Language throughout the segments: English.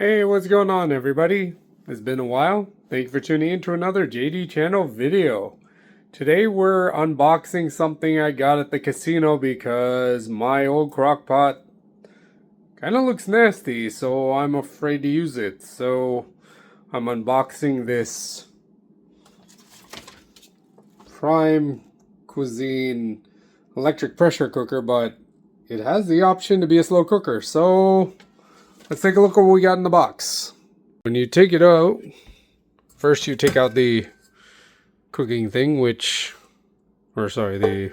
Hey, what's going on, everybody? It's been a while. Thank you for tuning in to another JD channel video. Today we're unboxing something I got at the casino because my old crock pot kind of looks nasty, so I'm afraid to use it. So I'm unboxing this Prime Cuisine electric pressure cooker, but it has the option to be a slow cooker. So let's take a look at what we got in the box. When you take it out, first you take out the cooking thing, the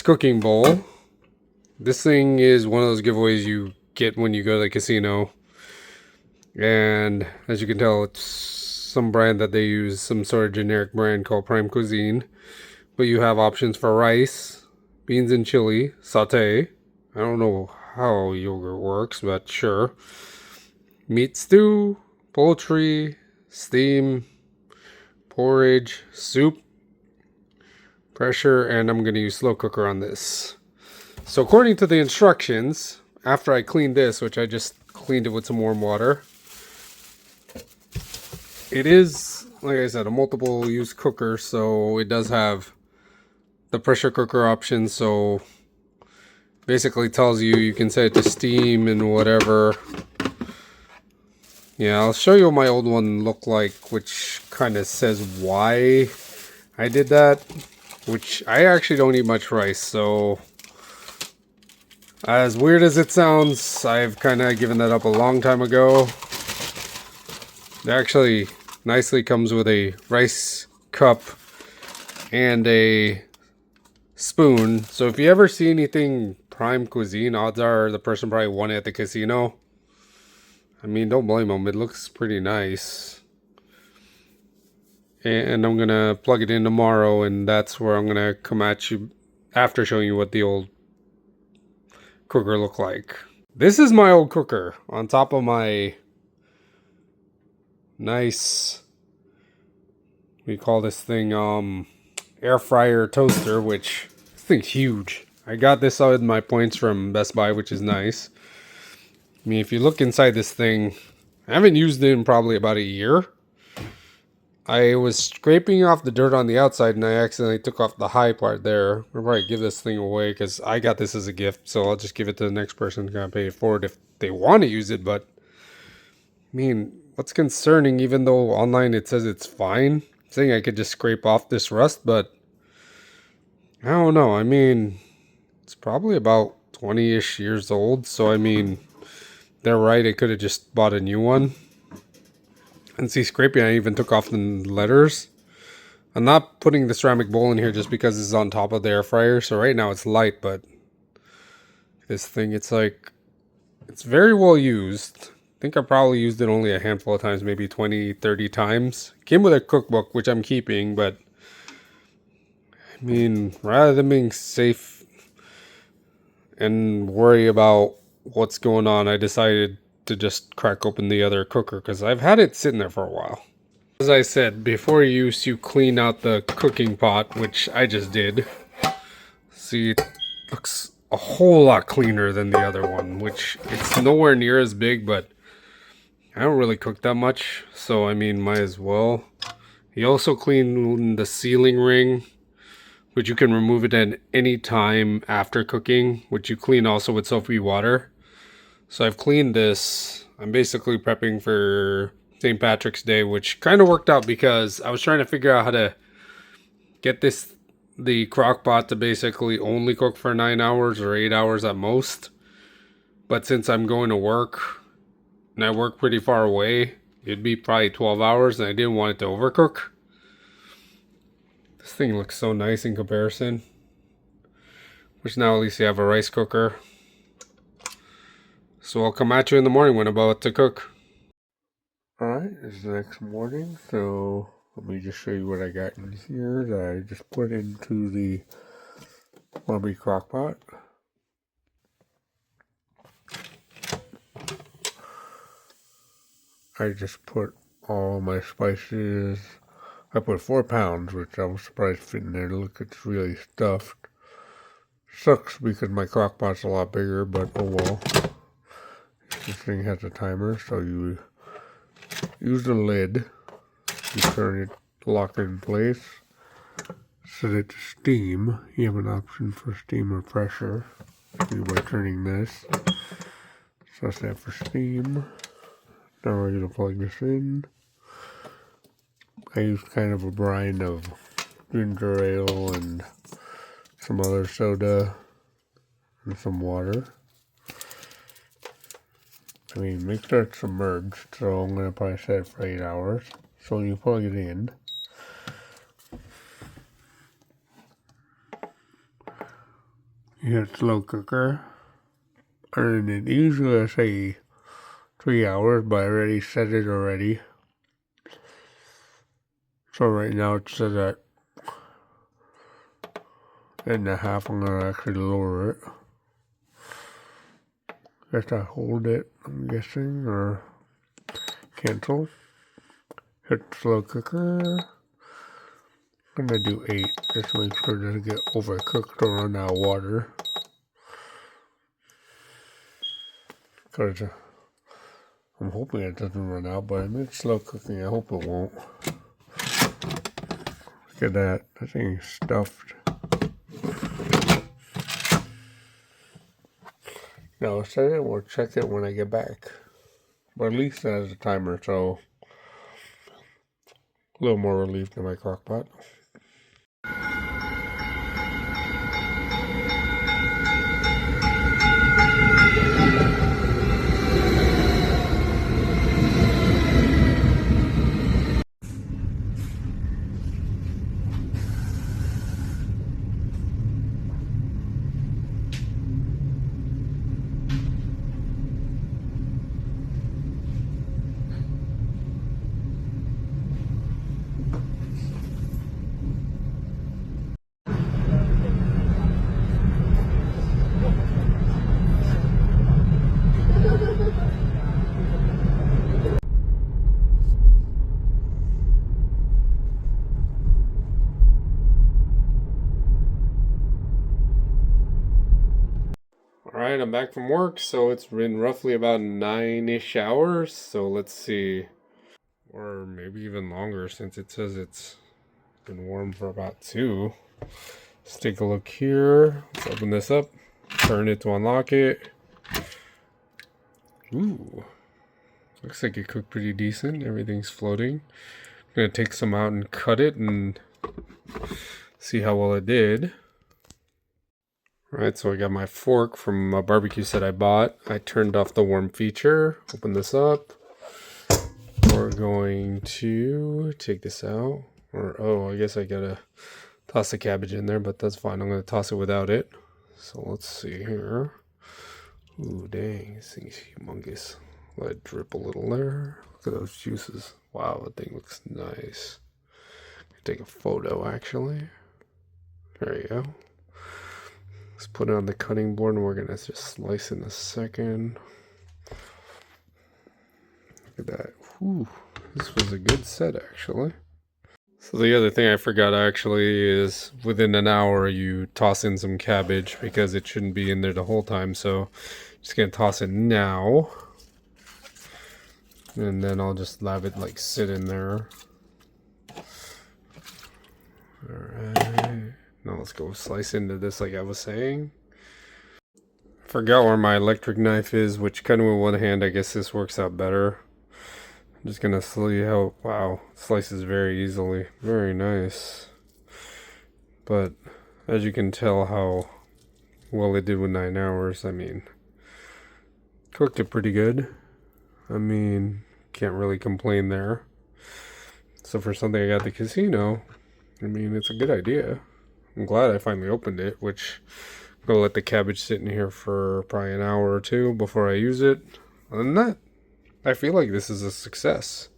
cooking bowl. This thing is one of those giveaways you get when you go to the casino. And as you can tell, it's some brand that they use, some sort of generic brand called Prime Cuisine. But you have options for rice, beans and chili, saute. I don't know how yogurt works, but sure. Meat stew, poultry, steam, porridge, soup, pressure, and I'm going to use slow cooker on this. So according to the instructions, after I cleaned this, which I just cleaned it with some warm water, it is, like I said, a multiple use cooker, so it does have the pressure cooker option. So basically tells you can set it to steam and whatever. Yeah, I'll show you what my old one looked like, which kind of says why I did that, which I actually don't eat much rice, so as weird as it sounds, I've kind of given that up a long time ago. It actually nicely comes with a rice cup and a spoon, so if you ever see anything Prime Cuisine, odds are the person probably won it at the casino. I mean, don't blame them. It looks pretty nice. And I'm going to plug it in tomorrow, and that's where I'm going to come at you after showing you what the old cooker looked like. This is my old cooker on top of my nice, we call this thing air fryer toaster, which this thing's huge. I got this out of my points from Best Buy, which is nice. I mean, if you look inside this thing, I haven't used it in probably about a year. I was scraping off the dirt on the outside and I accidentally took off the high part there. I'll probably give this thing away because I got this as a gift, so I'll just give it to the next person who's going to pay it forward if they want to use it. But I mean, what's concerning, even though online it says it's fine, saying I could just scrape off this rust, but I don't know. I mean, it's probably about 20-ish years old, so I mean, they're right, I could have just bought a new one. And see, scraping, I even took off the letters. I'm not putting the ceramic bowl in here just because it's on top of the air fryer. So right now it's light, but this thing, it's very well used. I think I probably used it only a handful of times, maybe 20, 30 times. Came with a cookbook, which I'm keeping, but I mean, rather than being safe and worry about what's going on, I decided to just crack open the other cooker because I've had it sitting there for a while. As I said, before use, you clean out the cooking pot, which I just did. See, it looks a whole lot cleaner than the other one, which it's nowhere near as big, but I don't really cook that much, so I mean, might as well. You also clean the sealing ring, which you can remove it at any time after cooking, which you clean also with soapy water. So I've cleaned this. I'm basically prepping for St. Patrick's Day, which kind of worked out because I was trying to figure out how to get the crock pot to basically only cook for 9 hours or 8 hours at most. But since I'm going to work and I work pretty far away, it'd be probably 12 hours and I didn't want it to overcook. This thing looks so nice in comparison. Which now at least you have a rice cooker. So I'll come at you in the morning when I'm about to cook. Alright, it's the next morning, so let me just show you what I got in here that I just put into the Barbie crock pot. I just put all my spices. I put 4 pounds, which I was surprised fit in there. Look, it's really stuffed. Sucks because my crock pot's a lot bigger, but oh well. This thing has a timer, so you use the lid, you turn it, lock it in place, set it to steam. You have an option for steam or pressure by turning this. So set for steam. Now we're going to plug this in. I use kind of a brine of ginger ale and some other soda and some water. I mean, make sure it's submerged, so I'm going to probably set it for 8 hours. So when you plug it in, you hit slow cooker, and it usually I say 3 hours, but I already set it already. So right now it's set at 8.5. I'm going to actually lower it. Guess I hold it, I'm guessing, or cancel. Hit slow cooker. I'm gonna do 8, just to make sure it doesn't get overcooked or run out of water. Cause I'm hoping it doesn't run out, but I mean, it's slow cooking. I hope it won't. Look at that. That thing is stuffed. Now I'll set it. We'll check it when I get back. But at least it has a timer, so a little more relief than my crock pot. Alright, I'm back from work, so it's been roughly about 9-ish hours, so let's see. Or maybe even longer, since it says it's been warm for about 2. Let's take a look here. Let's open this up, turn it to unlock it. Ooh, looks like it cooked pretty decent. Everything's floating. I'm gonna take some out and cut it and see how well it did. Alright, so I got my fork from a barbecue set I bought. I turned off the warm feature. Open this up. We're going to take this out. Or, oh, I guess I gotta toss the cabbage in there, but that's fine. I'm gonna toss it without it. So let's see here. Ooh, dang, this thing's humongous. Let it drip a little there. Look at those juices. Wow, that thing looks nice. Take a photo, actually. There you go. Let's put it on the cutting board and we're gonna just slice in a second. Look at that. Whew, this was a good set actually. So the other thing I forgot actually is within an hour you toss in some cabbage because it shouldn't be in there the whole time. So just gonna toss it now. And then I'll just have it like sit in there. Alright. Now let's go slice into this like I was saying. Forgot where my electric knife is, which kind of with one hand I guess this works out better. I'm just gonna see how, wow, slices very easily. Very nice. But as you can tell how well it did with 9 hours, I mean, cooked it pretty good. I mean, can't really complain there. So for something I got at the casino, I mean, it's a good idea. I'm glad I finally opened it, which I'm going to let the cabbage sit in here for probably an hour or 2 before I use it. Other than that, I feel like this is a success.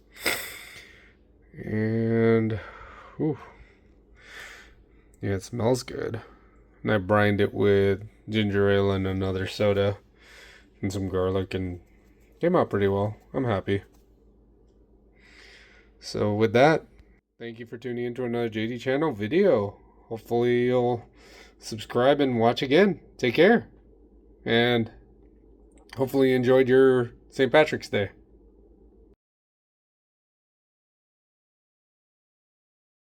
And, whew, yeah, it smells good. And I brined it with ginger ale and another soda and some garlic and came out pretty well. I'm happy. So with that, thank you for tuning into another JD channel video. Hopefully you'll subscribe and watch again. Take care. And hopefully you enjoyed your St. Patrick's Day.